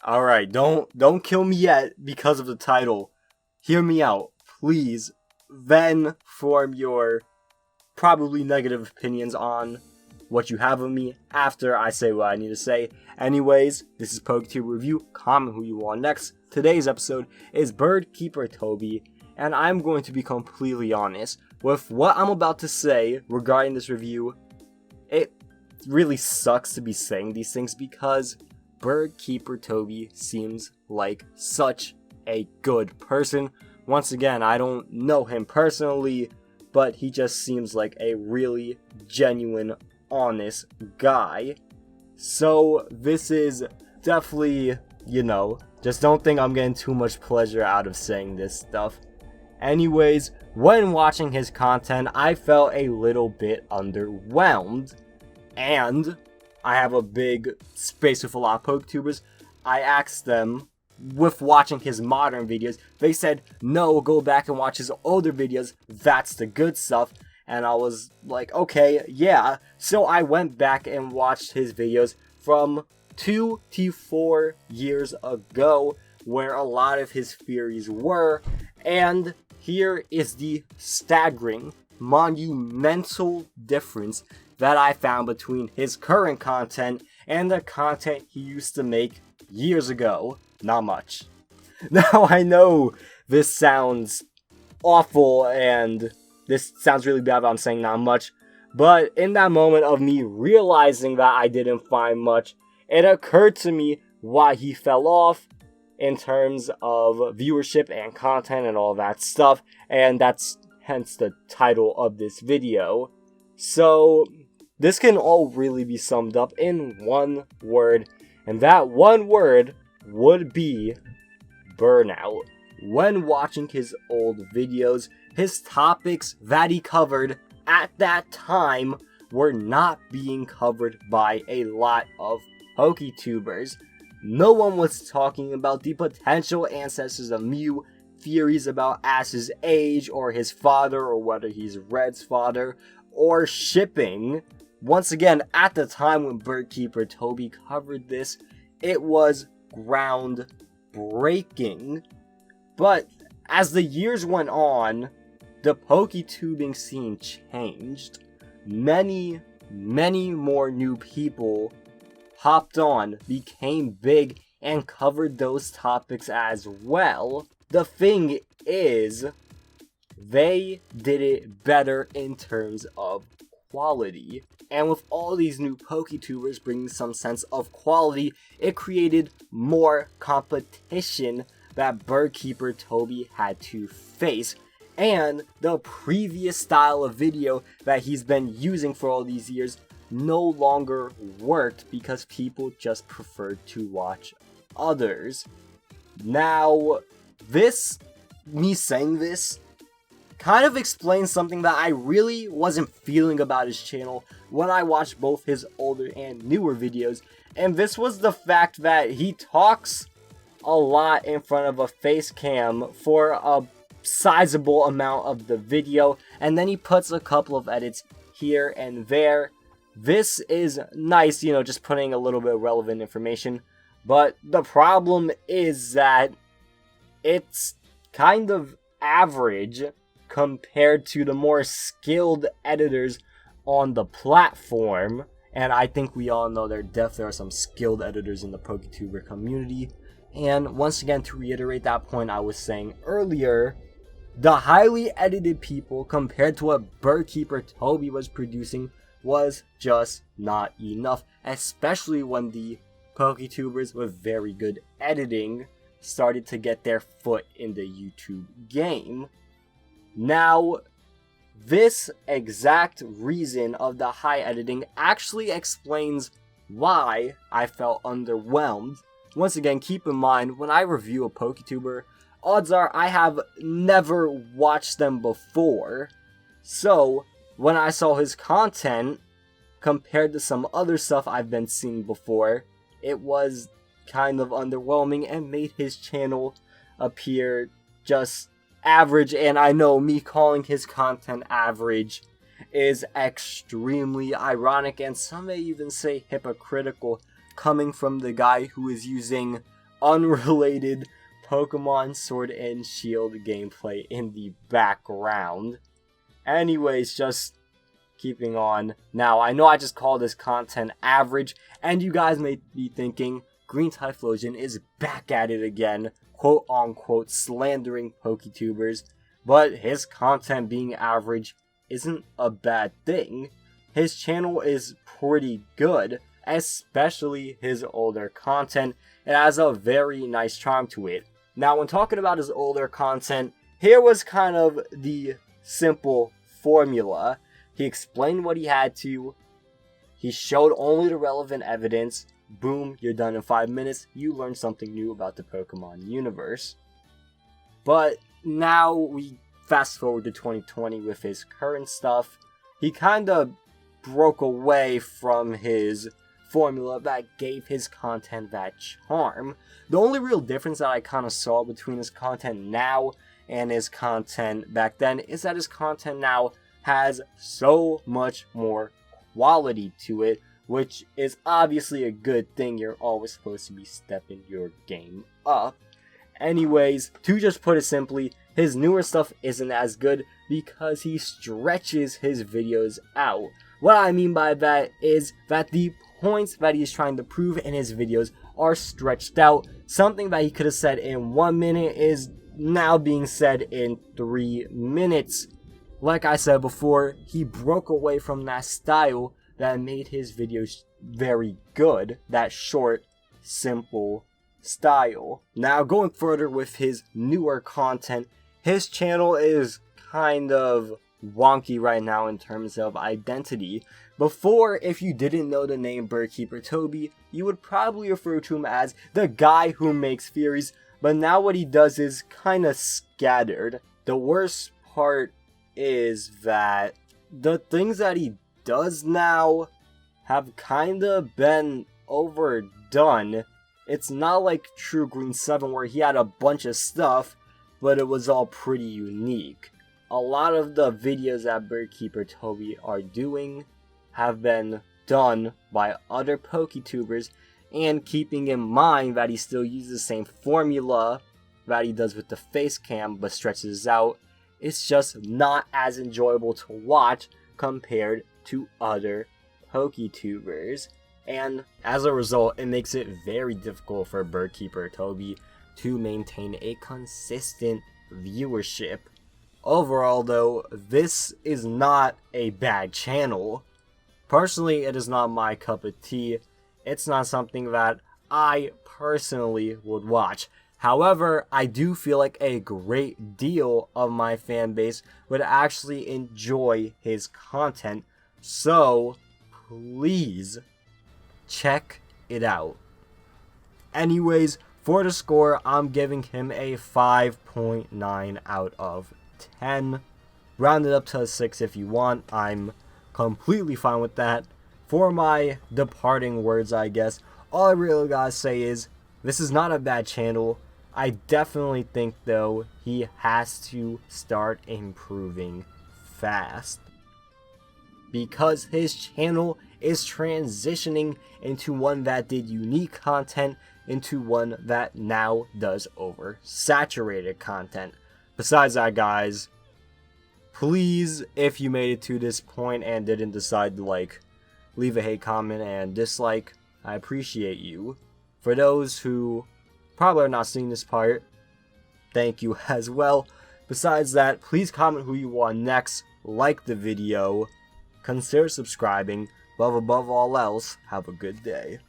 Alright, don't kill me yet because of the title. Hear me out, please. Then form your probably negative opinions on what you have of me after I say what I need to say. Anyways, this is Poketuber Review. Comment who you want next. Today's episode is Birdkeeper Toby, and I'm going to be completely honest with what I'm about to say regarding this review. It really sucks to be saying these things because Birdkeeper Toby seems like such a good person. Once again, I don't know him personally, but he just seems like a really genuine, honest guy. So this is definitely, just don't think I'm getting too much pleasure out of saying this stuff. Anyways, when watching his content, I felt a little bit underwhelmed. And I have a big space with a lot of Poketubers. I asked them, with watching his modern videos, they said, no, go back and watch his older videos, that's the good stuff. And I was like, okay, yeah. So I went back and watched his videos from 2 to 4 years ago, where a lot of his theories were. And here is the staggering, monumental difference that I found between his current content and the content he used to make years ago. Not much. Now I know this sounds awful and this sounds really bad if I'm saying not much, but in that moment of me realizing that I didn't find much, it occurred to me why he fell off in terms of viewership and content and all that stuff, and that's hence the title of this video. So this can all really be summed up in one word, and that one word would be burnout. When watching his old videos, his topics that he covered at that time were not being covered by a lot of Poketubers. No one was talking about the potential ancestors of Mew, theories about Ash's age or his father or whether he's Red's father, or shipping. Once again, at the time when Birdkeeper Toby covered this, it was groundbreaking. But as the years went on, the Poketubing scene changed. Many more new people hopped on, became big, and covered those topics as well. The thing is, they did it better in terms of quality. And with all these new Poketubers bringing some sense of quality, it created more competition that Birdkeeper Toby had to face. And the previous style of video that he's been using for all these years no longer worked because people just preferred to watch others. Now, me saying this, kind of explains something that I really wasn't feeling about his channel when I watched both his older and newer videos, and this was the fact that he talks a lot in front of a face cam for a sizable amount of the video, and then he puts a couple of edits here and there. This is nice, just putting a little bit of relevant information, but the problem is that it's kind of average compared to the more skilled editors on the platform. And I think we all know there are some skilled editors in the Poketuber community. And once again, to reiterate that point I was saying earlier, the highly edited people compared to what Birdkeeper Toby was producing was just not enough, especially when the Poketubers with very good editing started to get their foot in the YouTube game. Now, this exact reason of the high editing actually explains why I felt underwhelmed. Once again, keep in mind, when I review a Poketuber, odds are I have never watched them before. So, when I saw his content, compared to some other stuff I've been seeing before, it was kind of underwhelming and made his channel appear just average. And I know me calling his content average is extremely ironic, and some may even say hypocritical, coming from the guy who is using unrelated Pokemon Sword and Shield gameplay in the background. Anyways, just keeping on. Now, I know I just called this content average, and you guys may be thinking, Green Typhlosion is back at it again, quote unquote slandering Poketubers, but his content being average isn't a bad thing. His channel is pretty good, especially his older content. It has a very nice charm to it. Now, when talking about his older content, here was kind of the simple formula. He explained what he had to, he showed only the relevant evidence, boom, you're done in 5 minutes, you learned something new about the Pokemon universe. But now we fast forward to 2020 with his current stuff. He kind of broke away from his formula that gave his content that charm. The only real difference that I kind of saw between his content now and his content back then is that his content now has so much more quality to it, which is obviously a good thing. You're always supposed to be stepping your game up. Anyways, to just put it simply, his newer stuff isn't as good because he stretches his videos out. What I mean by that is that the points that he's trying to prove in his videos are stretched out. Something that he could have said in 1 minute is now being said in 3 minutes. Like I said before, he broke away from that style that made his videos very good. That short, simple style. Now, going further with his newer content, his channel is kind of wonky right now in terms of identity. Before, if you didn't know the name Birdkeeper Toby, you would probably refer to him as the guy who makes theories, but now what he does is kind of scattered. The worst part is that the things that he does now have kind of been overdone. It's not like True Green 7 where he had a bunch of stuff, but it was all pretty unique. A lot of the videos that Birdkeeper Toby are doing have been done by other Poketubers, and keeping in mind that he still uses the same formula that he does with the face cam but stretches out, it's just not as enjoyable to watch compared to other Poketubers. And as a result, it makes it very difficult for Birdkeeper Toby to maintain a consistent viewership. Overall though, this is not a bad channel. Personally, it is not my cup of tea. It's not something that I personally would watch. However, I do feel like a great deal of my fan base would actually enjoy his content. So, please check it out. Anyways, for the score, I'm giving him a 5.9 out of 10. Round it up to a 6 if you want. I'm completely fine with that. For my departing words, I guess, all I really gotta say is, this is not a bad channel. I definitely think, though, he has to start improving fast, because his channel is transitioning into one that did unique content into one that now does oversaturated content. Besides that, guys, please, if you made it to this point and didn't decide to leave a hate comment and dislike, I appreciate you. For those who probably are not seeing this part, thank you as well. Besides that, please comment who you want next, like the video, consider subscribing, but above all else, have a good day.